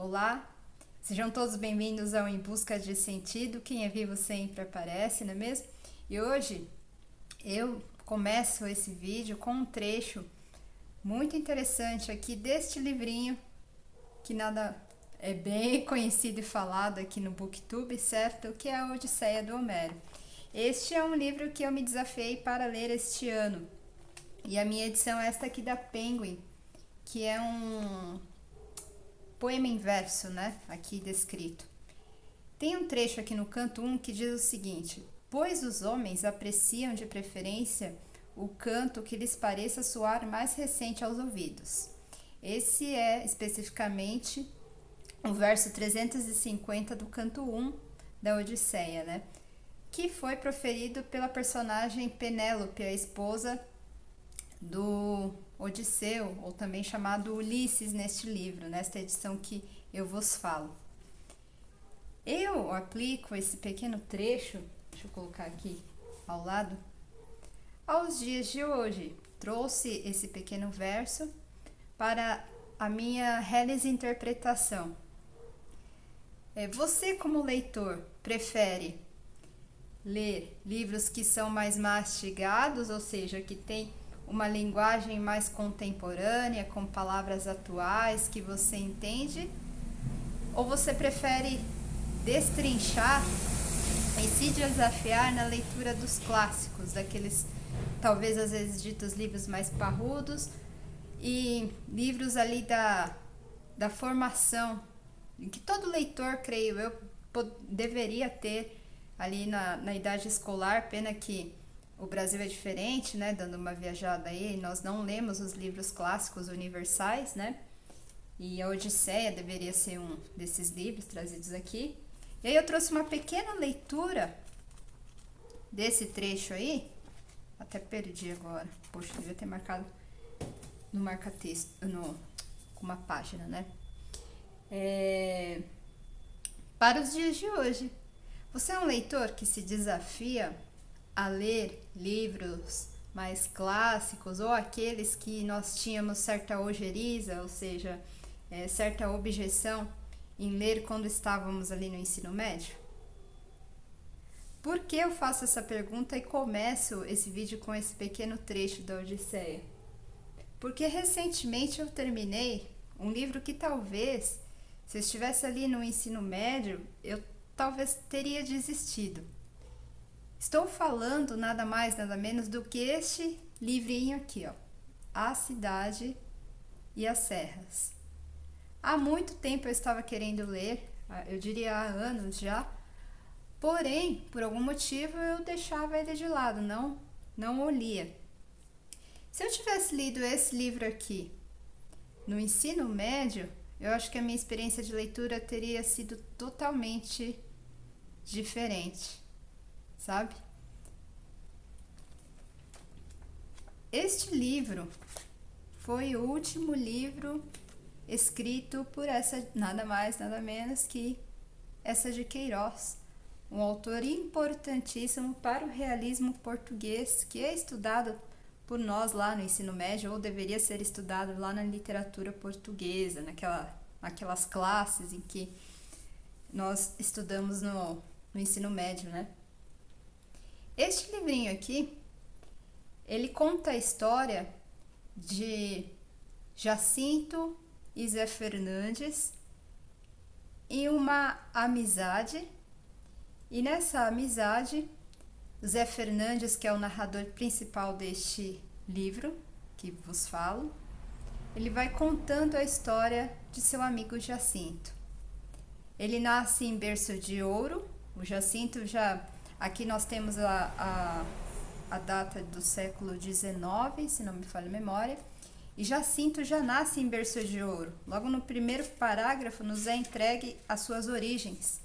Olá, sejam todos bem-vindos ao Em Busca de Sentido. Quem é vivo sempre aparece, não é mesmo? E hoje eu começo esse vídeo com um trecho muito interessante aqui deste livrinho, que nada é bem conhecido e falado aqui no BookTube, certo? Que é a Odisseia do Homero. Este é um livro que eu me desafiei para ler este ano. E a minha edição é esta aqui da Penguin, que é um poema em verso, né? Aqui descrito. Tem um trecho aqui no canto 1 que diz o seguinte: pois os homens apreciam de preferência o canto que lhes pareça soar mais recente aos ouvidos. Esse é especificamente o verso 350 do canto 1 da Odisseia, né? Que foi proferido pela personagem Penélope, a esposa do Odisseu, ou também chamado Ulisses neste livro, nesta edição que eu vos falo. Eu aplico esse pequeno trecho, deixa eu colocar aqui ao lado, aos dias de hoje. Trouxe esse pequeno verso para a minha reles interpretação. Você, como leitor, prefere ler livros que são mais mastigados, ou seja, que tem uma linguagem mais contemporânea, com palavras atuais que você entende? Ou você prefere destrinchar e se desafiar na leitura dos clássicos, daqueles, talvez às vezes ditos livros mais parrudos, e livros ali da formação, que todo leitor, creio eu, deveria ter ali na idade escolar. Pena que o Brasil é diferente, né? Dando uma viajada aí, nós não lemos os livros clássicos universais, né? E a Odisseia deveria ser um desses livros trazidos aqui. E aí eu trouxe uma pequena leitura desse trecho aí. Até perdi agora. Poxa, devia ter marcado no marca-texto, com uma página, né? Para os dias de hoje. Você é um leitor que se desafia a ler livros mais clássicos, ou aqueles que nós tínhamos certa ojeriza, ou seja, certa objeção em ler quando estávamos ali no ensino médio? Por que eu faço essa pergunta e começo esse vídeo com esse pequeno trecho da Odisseia? Porque recentemente eu terminei um livro que talvez, se eu estivesse ali no ensino médio, eu talvez teria desistido. Estou falando nada mais, nada menos do que este livrinho aqui, ó, A Cidade e as Serras. Há muito tempo eu estava querendo ler, eu diria há anos já, porém, por algum motivo eu deixava ele de lado, não o lia. Se eu tivesse lido esse livro aqui no ensino médio, eu acho que a minha experiência de leitura teria sido totalmente diferente, sabe? Este livro foi o último livro escrito por essa, nada mais, nada menos que essa de Queiroz, um autor importantíssimo para o realismo português, que é estudado por nós lá no ensino médio, ou deveria ser estudado lá na literatura portuguesa, naquelas classes em que nós estudamos no ensino médio, né? Este livrinho aqui, ele conta a história de Jacinto e Zé Fernandes em uma amizade, e nessa amizade, Zé Fernandes, que é o narrador principal deste livro que vos falo, ele vai contando a história de seu amigo Jacinto. Ele nasce em berço de ouro. O Jacinto já... Aqui nós temos a data do século XIX, se não me falha a memória. E Jacinto já nasce em berço de ouro. Logo no primeiro parágrafo nos é entregue as suas origens,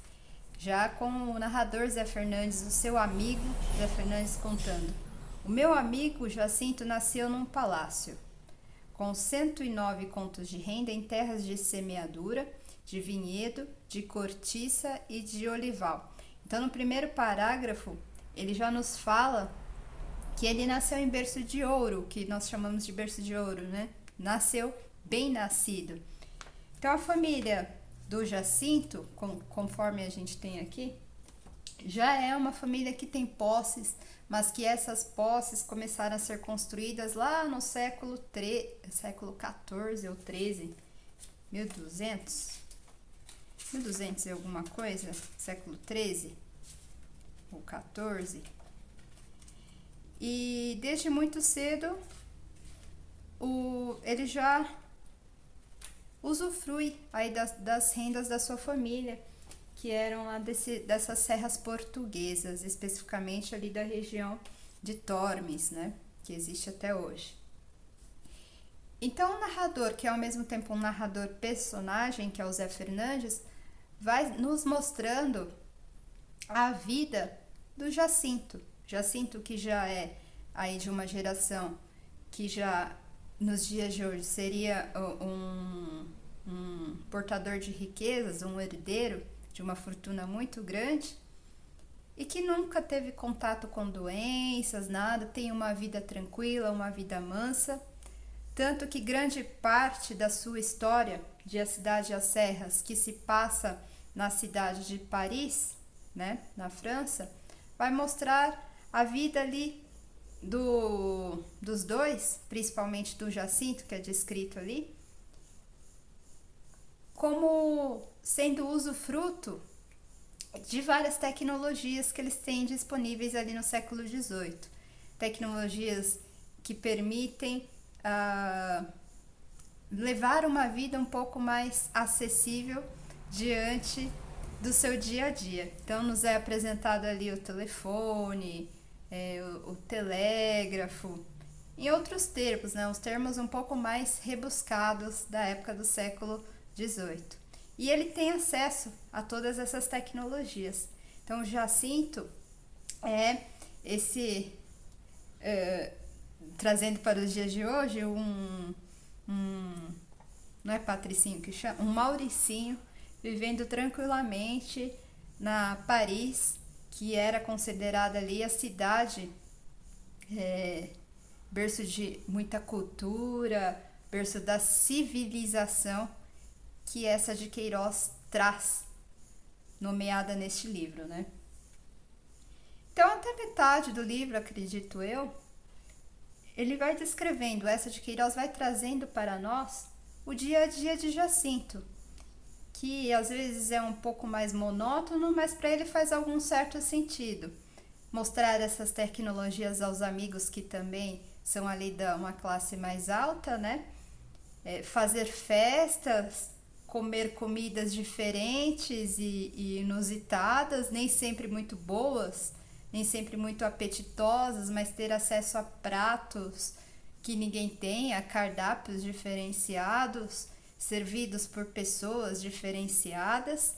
já com o narrador Zé Fernandes, o seu amigo Zé Fernandes, contando: o meu amigo Jacinto nasceu num palácio, com 109 contos de renda em terras de semeadura, de vinhedo, de cortiça e de olival. Então, no primeiro parágrafo, ele já nos fala que ele nasceu em berço de ouro, que nós chamamos de berço de ouro, né? Nasceu bem nascido. Então, a família do Jacinto, conforme a gente tem aqui, já é uma família que tem posses, mas que essas posses começaram a ser construídas lá no século 14 ou 13, 1200 e alguma coisa, século 13 ou 14. E desde muito cedo ele já usufrui aí das rendas da sua família, que eram lá dessas serras portuguesas, especificamente ali da região de Tormes, né, que existe até hoje. Então o narrador, que é ao mesmo tempo um narrador personagem, que é o Zé Fernandes, vai nos mostrando a vida do Jacinto. Jacinto, que já é aí de uma geração que já nos dias de hoje seria um portador de riquezas, um herdeiro de uma fortuna muito grande, e que nunca teve contato com doenças, nada, tem uma vida tranquila, uma vida mansa, tanto que grande parte da sua história de A Cidade e as Serras, que se passa na cidade de Paris, né, na França, vai mostrar a vida ali dos dois, principalmente do Jacinto, que é descrito ali, como sendo usufruto de várias tecnologias que eles têm disponíveis ali no século XVIII. Tecnologias que permitem levar uma vida um pouco mais acessível diante do seu dia a dia. Então nos é apresentado ali o telefone, o telégrafo, em outros termos, né, os termos um pouco mais rebuscados da época do século XVIII. E ele tem acesso a todas essas tecnologias. Então o Jacinto é esse, trazendo para os dias de hoje, não é patricinho que chama, um mauricinho, vivendo tranquilamente na Paris, que era considerada ali a cidade berço de muita cultura, berço da civilização, que essa de Queiroz traz, nomeada neste livro, né? Então, até metade do livro, acredito eu, ele vai descrevendo, essa de Queiroz vai trazendo para nós o dia a dia de Jacinto, que às vezes é um pouco mais monótono, mas para ele faz algum certo sentido. Mostrar essas tecnologias aos amigos que também são ali de uma classe mais alta, né? Fazer festas, comer comidas diferentes e inusitadas, nem sempre muito boas, nem sempre muito apetitosas, mas ter acesso a pratos que ninguém tem, a cardápios diferenciados, servidos por pessoas diferenciadas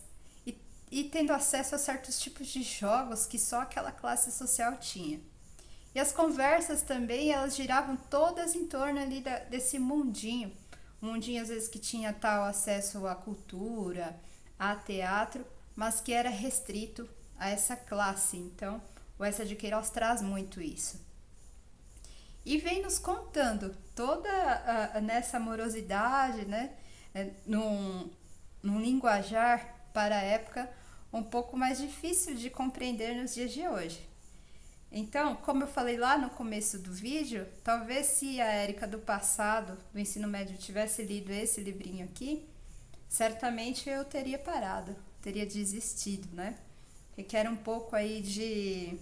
e tendo acesso a certos tipos de jogos que só aquela classe social tinha. E as conversas também, elas giravam todas em torno ali desse mundinho. Um mundinho às vezes que tinha tal acesso à cultura, a teatro, mas que era restrito a essa classe. Então, o Eça de Queiroz traz muito isso. E vem nos contando toda nessa amorosidade, né? Num linguajar para a época um pouco mais difícil de compreender nos dias de hoje. Então, como eu falei lá no começo do vídeo, talvez se a Érica do passado, do ensino médio, tivesse lido esse livrinho aqui, certamente eu teria parado, teria desistido, né? Requer um pouco aí de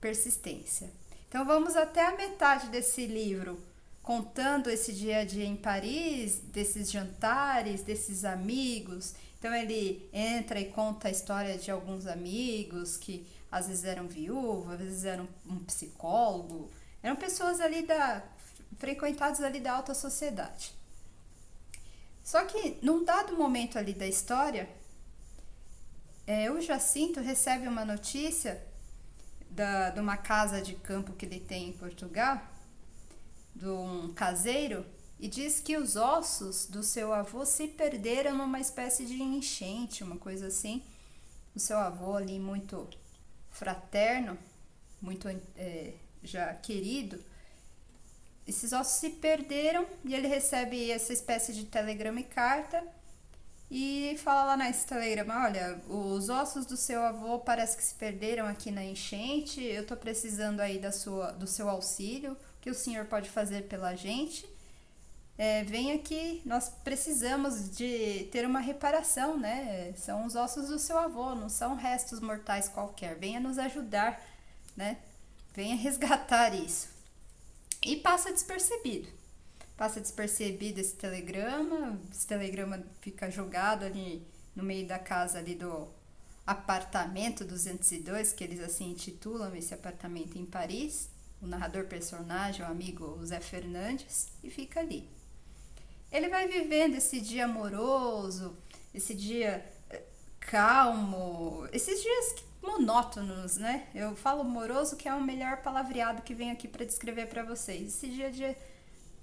persistência. Então vamos até a metade desse livro, contando esse dia a dia em Paris, desses jantares, desses amigos. Então ele entra e conta a história de alguns amigos que às vezes eram viúvas, às vezes eram um psicólogo, eram pessoas ali frequentadas ali da alta sociedade. Só que num dado momento ali da história, o Jacinto recebe uma notícia de uma casa de campo que ele tem em Portugal, de um caseiro, e diz que os ossos do seu avô se perderam numa espécie de enchente, uma coisa assim. O seu avô ali muito fraterno, muito já querido, esses ossos se perderam e ele recebe essa espécie de telegrama e carta e fala lá nesse telegrama: olha, os ossos do seu avô parece que se perderam aqui na enchente, eu tô precisando aí do seu auxílio, o que o senhor pode fazer pela gente? Vem aqui, nós precisamos de ter uma reparação, né? São os ossos do seu avô, não são restos mortais qualquer. Venha nos ajudar, né? Venha resgatar isso. E passa despercebido. Passa despercebido esse telegrama fica jogado ali no meio da casa ali do apartamento 202, que eles assim intitulam esse apartamento em Paris. O narrador personagem, o amigo Zé Fernandes, e fica ali. Ele vai vivendo esse dia amoroso, esse dia calmo, esses dias monótonos, né? Eu falo moroso, que é o melhor palavreado que vem aqui para descrever para vocês. Esse dia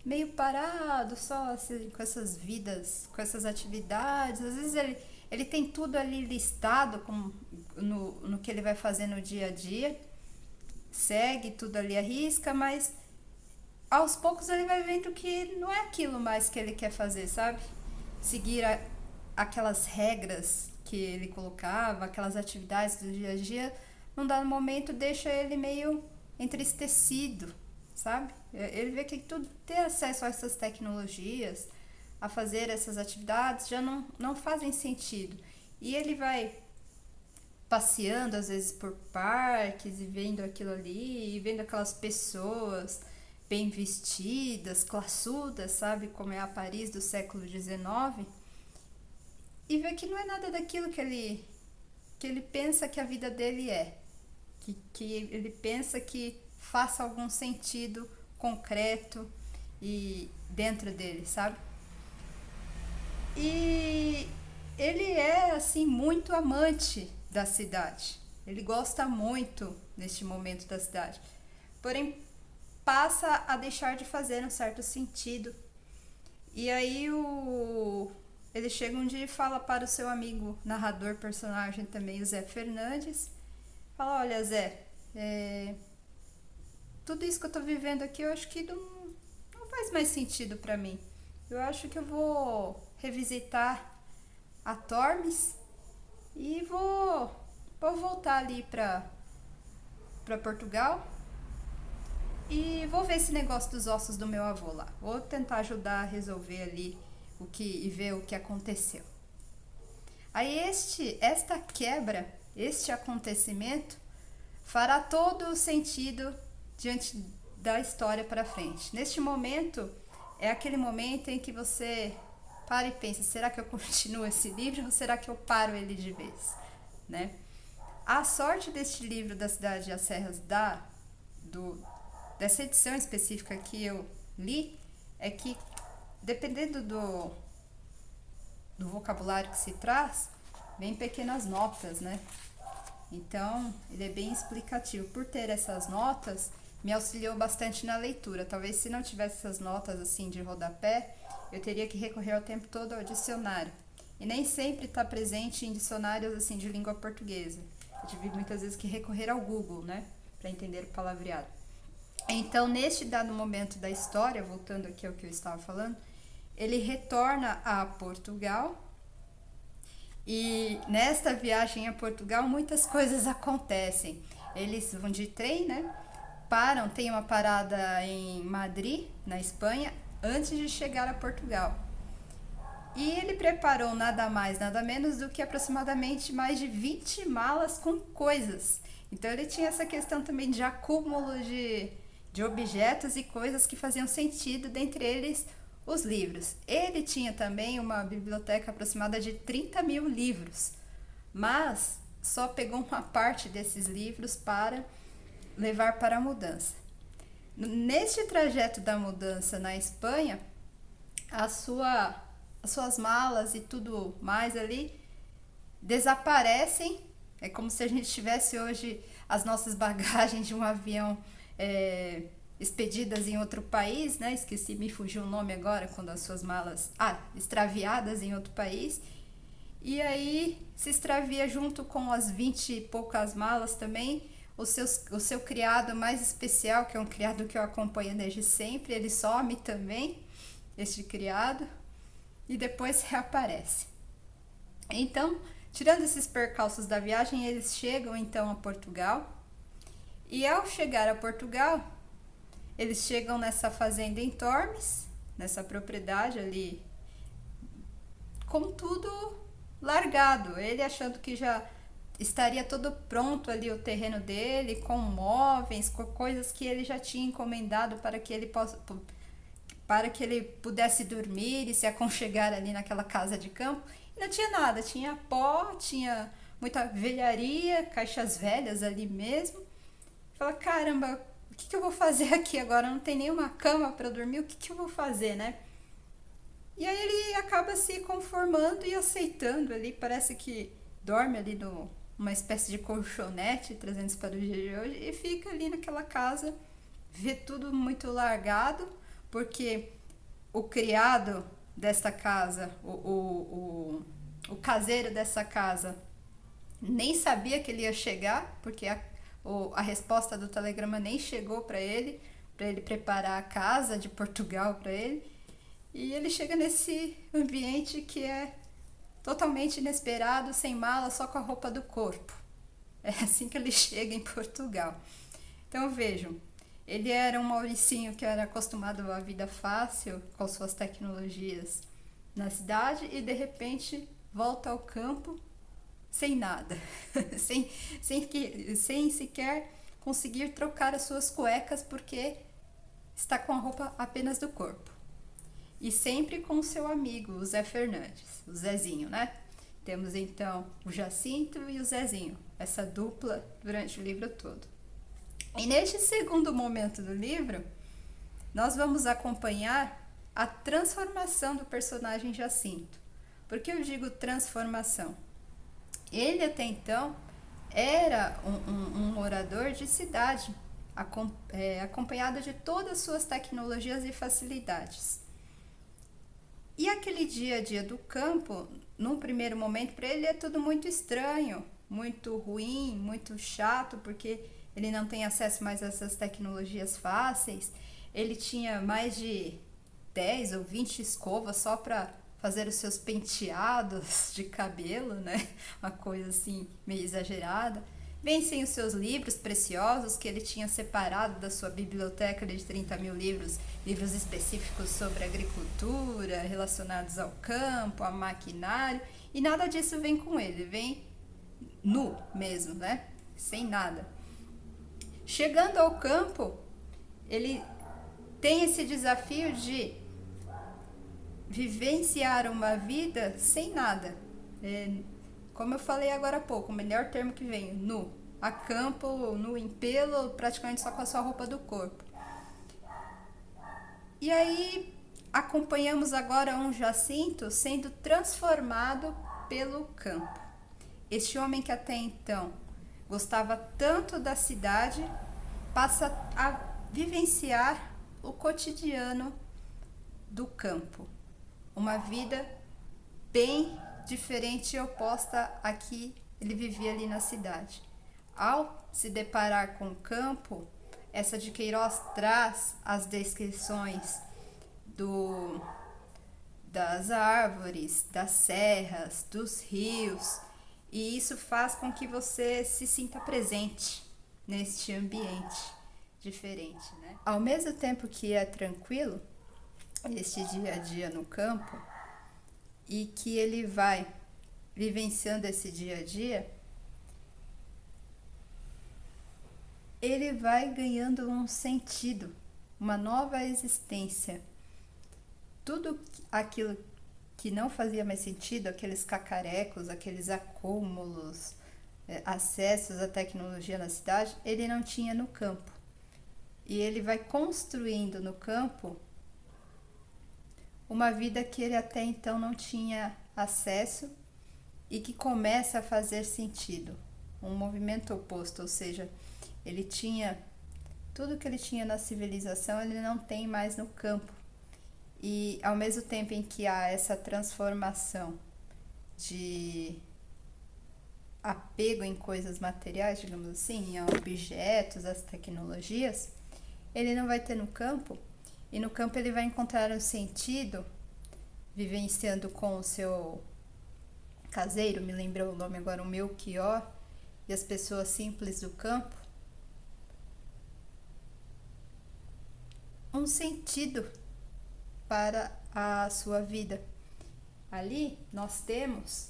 meio parado, só assim, com essas vidas, com essas atividades. Às vezes ele tem tudo ali listado no que ele vai fazer no dia a dia, segue tudo ali à risca, mas aos poucos ele vai vendo que não é aquilo mais que ele quer fazer, sabe? Seguir aquelas regras que ele colocava, aquelas atividades do dia a dia, num dado momento deixa ele meio entristecido, sabe? Ele vê que tudo ter acesso a essas tecnologias, a fazer essas atividades, já não fazem sentido. E ele vai passeando às vezes por parques e vendo aquilo ali, e vendo aquelas pessoas bem vestidas, classudas, sabe? Como é a Paris do século XIX, e vê que não é nada daquilo que ele pensa que a vida dele é. Que ele pensa que faça algum sentido concreto e dentro dele, sabe? E ele é assim muito amante da cidade. Ele gosta muito neste momento da cidade. Porém, passa a deixar de fazer um certo sentido. E aí ele chega um dia e fala para o seu amigo narrador, personagem também, o Zé Fernandes, fala: olha, Zé, tudo isso que eu tô vivendo aqui, eu acho que não faz mais sentido para mim. Eu acho que eu vou revisitar a Tormes e vou voltar ali para Portugal e vou ver esse negócio dos ossos do meu avô lá. Vou tentar ajudar a resolver ali e ver o que aconteceu. Aí esta quebra, este acontecimento fará todo o sentido diante da história para frente. Neste momento é aquele momento em que você para e pensa: será que eu continuo esse livro ou será que eu paro ele de vez, né? A sorte deste livro da Cidade e as Serras dessa edição específica que eu li é que, dependendo do vocabulário que se traz, vem pequenas notas, né? Então, ele é bem explicativo. Por ter essas notas, me auxiliou bastante na leitura. Talvez se não tivesse essas notas assim de rodapé, eu teria que recorrer o tempo todo ao dicionário. E nem sempre está presente em dicionários assim de língua portuguesa. Eu tive muitas vezes que recorrer ao Google, né, para entender o palavreado. Então, neste dado momento da história, voltando aqui ao que eu estava falando, ele retorna a Portugal. E nesta viagem a Portugal muitas coisas acontecem. Eles vão de trem, né? Param, tem uma parada em Madrid, na Espanha, antes de chegar a Portugal. E ele preparou nada mais, nada menos do que aproximadamente mais de 20 malas com coisas. Então ele tinha essa questão também de acúmulo de objetos e coisas que faziam sentido, dentre eles os livros. Ele tinha também uma biblioteca aproximada de 30 mil livros, mas só pegou uma parte desses livros para levar para a mudança. Neste trajeto da mudança na Espanha, as suas malas e tudo mais ali desaparecem. É como se a gente tivesse hoje as nossas bagagens de um avião expedidas em outro país, né? Esqueci, me fugiu o nome agora, quando as suas malas... extraviadas em outro país. E aí se extravia junto com as 20 e poucas malas também o seu criado mais especial, que é um criado que eu acompanho desde sempre. Ele some também, este criado, e depois reaparece. Então, tirando esses percalços da viagem, eles chegam então a Portugal. E ao chegar a Portugal, eles chegam nessa fazenda em Tormes, nessa propriedade ali, com tudo largado. Ele achando que já estaria todo pronto ali o terreno dele, com móveis, com coisas que ele já tinha encomendado para que ele pudesse dormir e se aconchegar ali naquela casa de campo. E não tinha nada, tinha pó, tinha muita velharia, caixas velhas ali mesmo. Fala, caramba, o que eu vou fazer aqui agora? Não tem nenhuma cama para dormir, o que eu vou fazer, né? E aí ele acaba se conformando e aceitando ali, parece que dorme ali numa espécie de colchonete, trazendo isso para o dia de hoje, e fica ali naquela casa, vê tudo muito largado, porque o criado desta casa, o caseiro dessa casa, nem sabia que ele ia chegar, porque a resposta do telegrama nem chegou para ele preparar a casa de Portugal para ele. E ele chega nesse ambiente que é totalmente inesperado, sem mala, só com a roupa do corpo. É assim que ele chega em Portugal. Então vejam, ele era um Mauricinho que era acostumado à vida fácil, com suas tecnologias na cidade, e de repente volta ao campo sem nada, sem sequer conseguir trocar as suas cuecas porque está com a roupa apenas do corpo. E sempre com o seu amigo, o Zé Fernandes, o Zezinho, né? Temos então o Jacinto e o Zezinho, essa dupla durante o livro todo. E neste segundo momento do livro, nós vamos acompanhar a transformação do personagem Jacinto. Por que eu digo transformação? Ele até então era um morador de cidade, acompanhado de todas as suas tecnologias e facilidades. E aquele dia a dia do campo, num primeiro momento, para ele é tudo muito estranho, muito ruim, muito chato, porque ele não tem acesso mais a essas tecnologias fáceis. Ele tinha mais de 10 ou 20 escovas só para fazer os seus penteados de cabelo, né? Uma coisa assim meio exagerada. Vencem os seus livros preciosos que ele tinha separado da sua biblioteca de 30 mil livros, livros específicos sobre agricultura, relacionados ao campo, a maquinário, e nada disso vem com ele, vem nu mesmo, né? Sem nada. Chegando ao campo, ele tem esse desafio de vivenciar uma vida sem nada. Como eu falei agora há pouco, o melhor termo que vem, nu. A campo, nu em pelo, praticamente só com a sua roupa do corpo. E aí acompanhamos agora um Jacinto sendo transformado pelo campo. Este homem que até então gostava tanto da cidade passa a vivenciar o cotidiano do campo. Uma vida bem diferente e oposta à que ele vivia ali na cidade. Ao se deparar com o campo, essa de Queiroz traz as descrições das árvores, das serras, dos rios, e isso faz com que você se sinta presente neste ambiente diferente, né? Ao mesmo tempo que é tranquilo este dia a dia no campo e que ele vai vivenciando esse dia a dia, ele vai ganhando um sentido, uma nova existência. Tudo aquilo que não fazia mais sentido, aqueles cacarecos, aqueles acúmulos, acessos à tecnologia na cidade, ele não tinha no campo. E ele vai construindo no campo uma vida que ele até então não tinha acesso e que começa a fazer sentido. Um movimento oposto, ou seja, ele tinha tudo que ele tinha na civilização, ele não tem mais no campo. E ao mesmo tempo em que há essa transformação de apego em coisas materiais, digamos assim, a objetos, as tecnologias, ele não vai ter no campo, e no campo ele vai encontrar um sentido, vivenciando com caseiro, me lembrou o nome agora, o Melchior, e as pessoas simples do campo, um sentido para a sua vida. Ali nós temos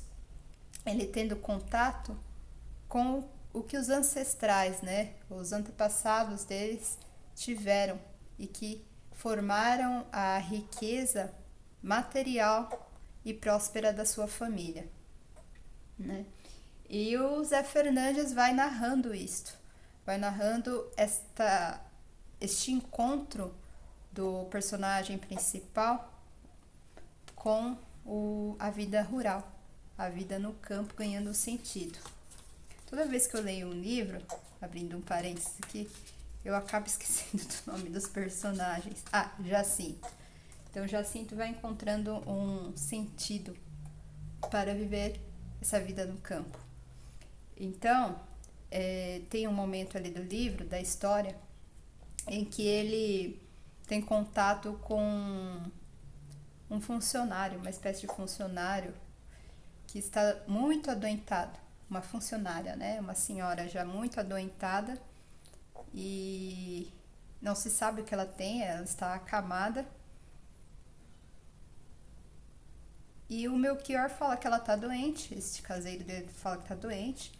ele tendo contato com o que os ancestrais, né, os antepassados deles tiveram e que formaram a riqueza material e próspera da sua família, né? E o Zé Fernandes vai narrando isto, vai narrando este encontro do personagem principal com a vida rural, a vida no campo ganhando sentido. Toda vez que eu leio um livro, abrindo um parênteses aqui, eu acabo esquecendo do nome dos personagens. Jacinto. Então, Jacinto vai encontrando um sentido para viver essa vida no campo. Então, tem um momento ali do livro, da história, em que ele tem contato com um funcionário, uma espécie de funcionário que está muito adoentado. Uma funcionária, né? Uma senhora já muito adoentada e não se sabe o que ela tem, ela está acamada. E o Melchior fala que ela está doente, esse caseiro dele fala que está doente.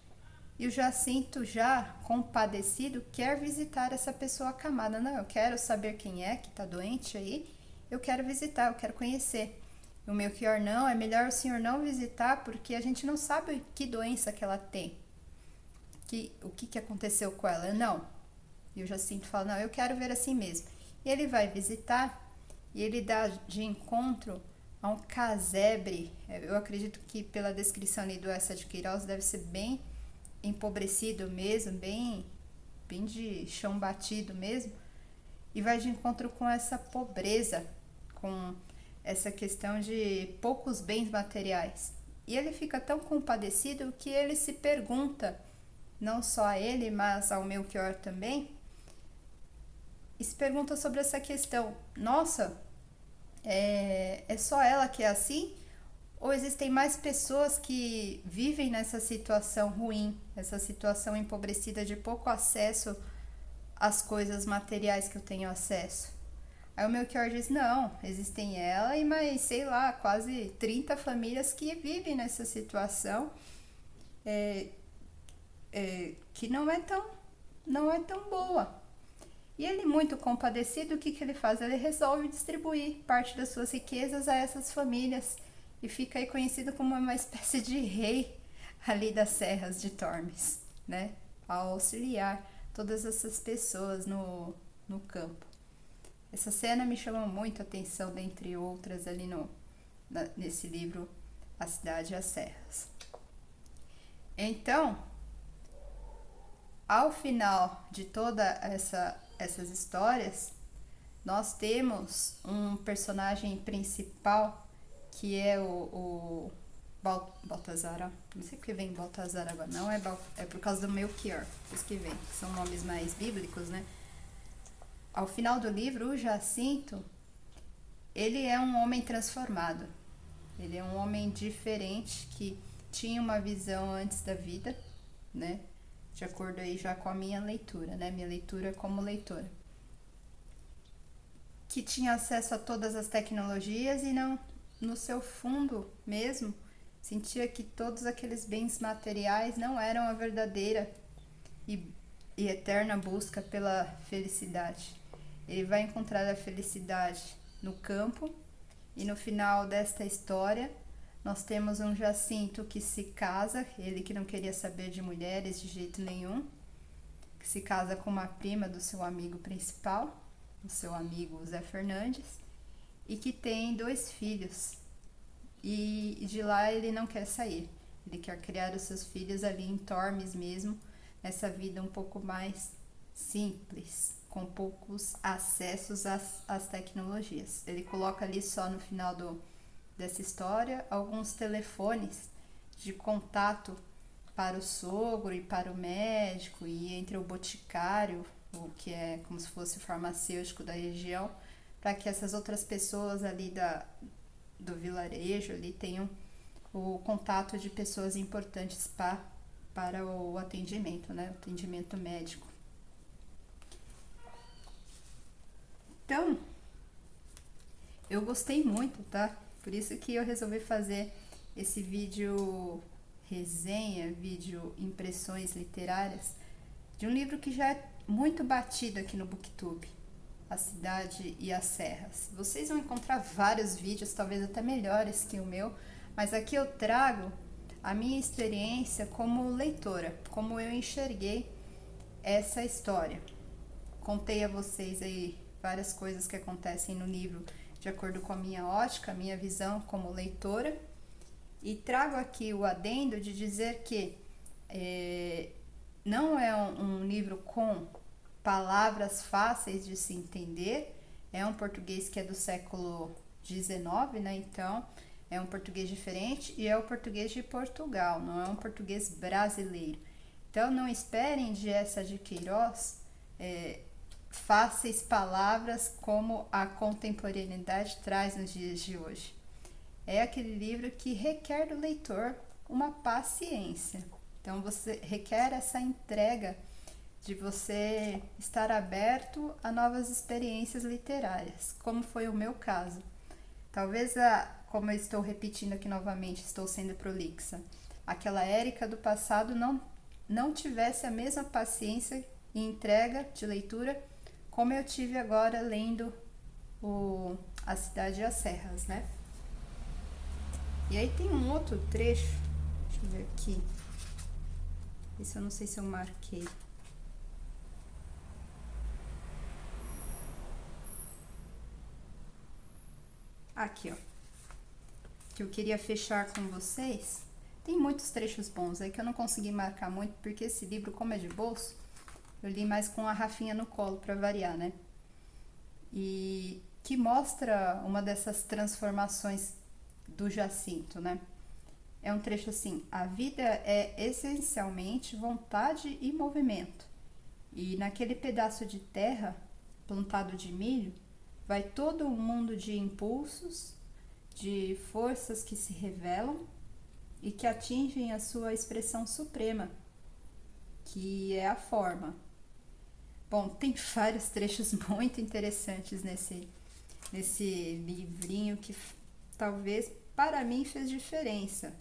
E o Jacinto, já compadecido, quer visitar essa pessoa acamada. Não, eu quero saber quem é que está doente aí, eu quero visitar, eu quero conhecer. O Melchior, não, é melhor o senhor não visitar porque a gente não sabe que doença que ela tem. O que aconteceu com ela. Não. E o Jacinto fala, não, eu quero ver assim mesmo. E ele vai visitar e ele dá de encontro a um casebre. Eu acredito que pela descrição ali do Eça de Queiroz deve ser bem empobrecido mesmo, bem de chão batido mesmo. E vai de encontro com essa pobreza, com essa questão de poucos bens materiais. E ele fica tão compadecido que ele se pergunta, não só a ele, mas ao Melchior também, e se pergunta sobre essa questão. Nossa, é só ela que é assim? Ou existem mais pessoas que vivem nessa situação ruim, essa situação empobrecida de pouco acesso às coisas materiais que eu tenho acesso? Aí o Melchior diz, não, existem ela e mais, sei lá, quase 30 famílias que vivem nessa situação que não é tão boa. E ele, muito compadecido, o que ele faz? Ele resolve distribuir parte das suas riquezas a essas famílias e fica aí conhecido como uma espécie de rei ali das serras de Tormes, né? Ao auxiliar todas essas pessoas no campo. Essa cena me chamou muito a atenção, dentre outras, ali nesse livro A Cidade e as Serras. Então, ao final de todas essas histórias, nós temos um personagem principal que é o Baltazar. Não sei porque vem Baltazar agora, não é por causa do Melchior, os que vem, que são nomes mais bíblicos, né? Ao final do livro, o Jacinto, ele é um homem transformado. Ele é um homem diferente, que tinha uma visão antes da vida, né? De acordo aí já com a minha leitura, né? Minha leitura como leitora. Que tinha acesso a todas as tecnologias e não, no seu fundo mesmo, sentia que todos aqueles bens materiais não eram a verdadeira e eterna busca pela felicidade. Ele vai encontrar a felicidade no campo e no final desta história nós temos um Jacinto que se casa, ele que não queria saber de mulheres de jeito nenhum, que se casa com uma prima do seu amigo principal, o seu amigo Zé Fernandes, e que tem 2 filhos. E de lá ele não quer sair, ele quer criar os seus filhos ali em Tormes mesmo, nessa vida um pouco mais simples, com poucos acessos às tecnologias. Ele coloca ali só no final dessa história alguns telefones de contato para o sogro e para o médico e entre o boticário, o que é como se fosse o farmacêutico da região, para que essas outras pessoas ali do vilarejo ali tenham o contato de pessoas importantes para o atendimento, né? O atendimento médico. Então, eu gostei muito, tá? Por isso que eu resolvi fazer esse vídeo resenha, vídeo impressões literárias de um livro que já é muito batido aqui no BookTube, A Cidade e as Serras. Vocês vão encontrar vários vídeos, talvez até melhores que o meu, mas aqui eu trago a minha experiência como leitora, como eu enxerguei essa história. Contei a vocês aí várias coisas que acontecem no livro de acordo com a minha ótica, a minha visão como leitora, e trago aqui o adendo de dizer que não é um livro com palavras fáceis de se entender, é um português que é do século XIX, né? Então é um português diferente e é o português de Portugal, não é um português brasileiro. Então não esperem de Eça de Queiroz fáceis palavras como a contemporaneidade traz nos dias de hoje. É aquele livro que requer do leitor uma paciência. Então você requer essa entrega de você estar aberto a novas experiências literárias, como foi o meu caso. Talvez, como eu estou repetindo aqui novamente, estou sendo prolixa, aquela Érica do passado não tivesse a mesma paciência e entrega de leitura como eu tive agora lendo A Cidade e as Serras, né? E aí tem um outro trecho, deixa eu ver aqui, esse eu não sei se eu marquei. Aqui, ó, que eu queria fechar com vocês. Tem muitos trechos bons aí que eu não consegui marcar muito, porque esse livro, como é de bolso, eu li mais com a Rafinha no colo, para variar, né? E que mostra uma dessas transformações do Jacinto, né? É um trecho assim: a vida é essencialmente vontade e movimento. E naquele pedaço de terra plantado de milho, vai todo um mundo de impulsos, de forças que se revelam e que atingem a sua expressão suprema, que é a forma. Bom, tem vários trechos muito interessantes nesse livrinho que talvez para mim fez diferença.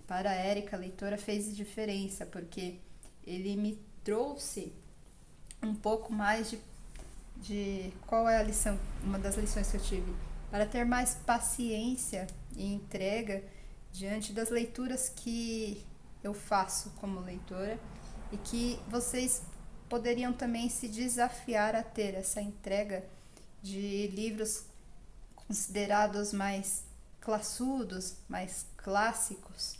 Para a Érica, leitora, fez diferença, porque ele me trouxe um pouco mais de qual é a lição, uma das lições que eu tive, para ter mais paciência e entrega diante das leituras que eu faço como leitora, e que vocês poderiam também se desafiar a ter essa entrega de livros considerados mais classudos, mais clássicos,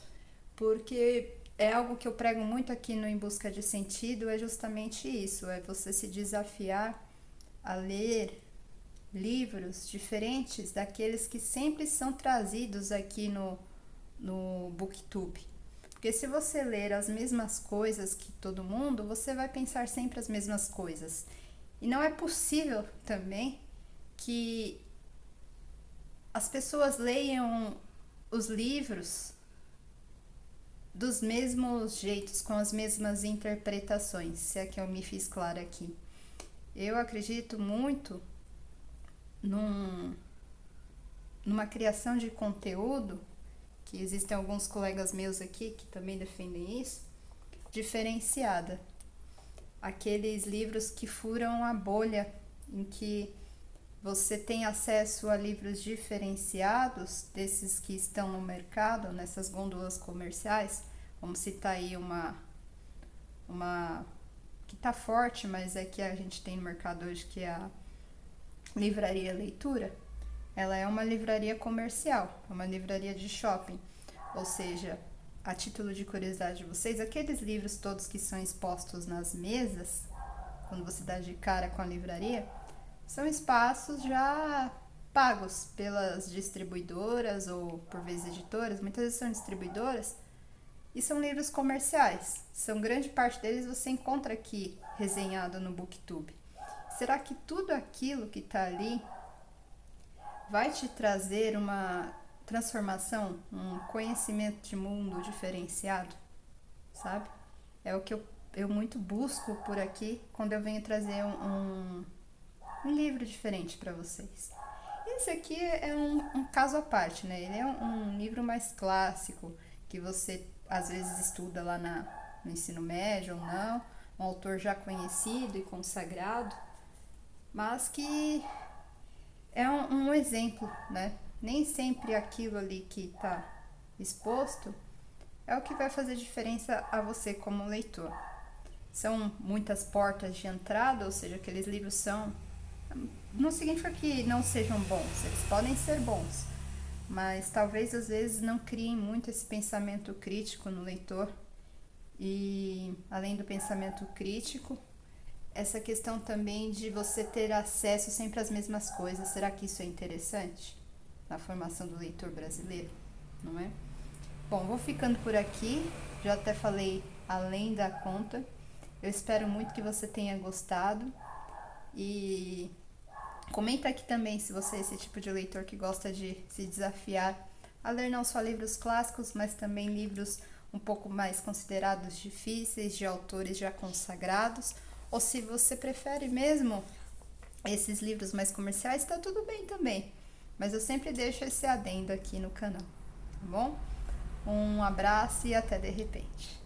porque é algo que eu prego muito aqui no Em Busca de Sentido, é justamente isso, é você se desafiar a ler livros diferentes daqueles que sempre são trazidos aqui no BookTube. Porque se você ler as mesmas coisas que todo mundo, você vai pensar sempre as mesmas coisas. E não é possível também que as pessoas leiam os livros dos mesmos jeitos, com as mesmas interpretações, se é que eu me fiz clara aqui. Eu acredito muito numa criação de conteúdo, que existem alguns colegas meus aqui que também defendem isso, diferenciada. Aqueles livros que furam a bolha, em que você tem acesso a livros diferenciados desses que estão no mercado, nessas gôndolas comerciais. Vamos citar aí uma que está forte, mas é que a gente tem no mercado hoje, que é a Livraria Leitura. Ela é uma livraria comercial, uma livraria de shopping, ou seja, a título de curiosidade de vocês, aqueles livros todos que são expostos nas mesas, quando você dá de cara com a livraria, são espaços já pagos pelas distribuidoras ou por vezes editoras, muitas vezes são distribuidoras, e são livros comerciais. São grande parte deles você encontra aqui resenhado no BookTube. Será que tudo aquilo que está ali vai te trazer uma transformação, um conhecimento de mundo diferenciado, sabe? É o que eu muito busco por aqui quando eu venho trazer um livro diferente para vocês. Esse aqui é um caso à parte, né? Ele é um livro mais clássico, que você às vezes estuda lá no ensino médio ou não, um autor já conhecido e consagrado, mas que é um exemplo, né? Nem sempre aquilo ali que está exposto é o que vai fazer diferença a você como leitor. São muitas portas de entrada, ou seja, aqueles livros são. Não significa que não sejam bons, eles podem ser bons, mas talvez às vezes não criem muito esse pensamento crítico no leitor. E além do pensamento crítico, essa questão também de você ter acesso sempre às mesmas coisas. Será que isso é interessante na formação do leitor brasileiro? Não é? Bom, vou ficando por aqui. Já até falei além da conta. Eu espero muito que você tenha gostado. E comenta aqui também se você é esse tipo de leitor que gosta de se desafiar a ler não só livros clássicos, mas também livros um pouco mais considerados difíceis, de autores já consagrados, ou se você prefere mesmo esses livros mais comerciais, tá tudo bem também. Mas eu sempre deixo esse adendo aqui no canal, tá bom? Um abraço e até de repente.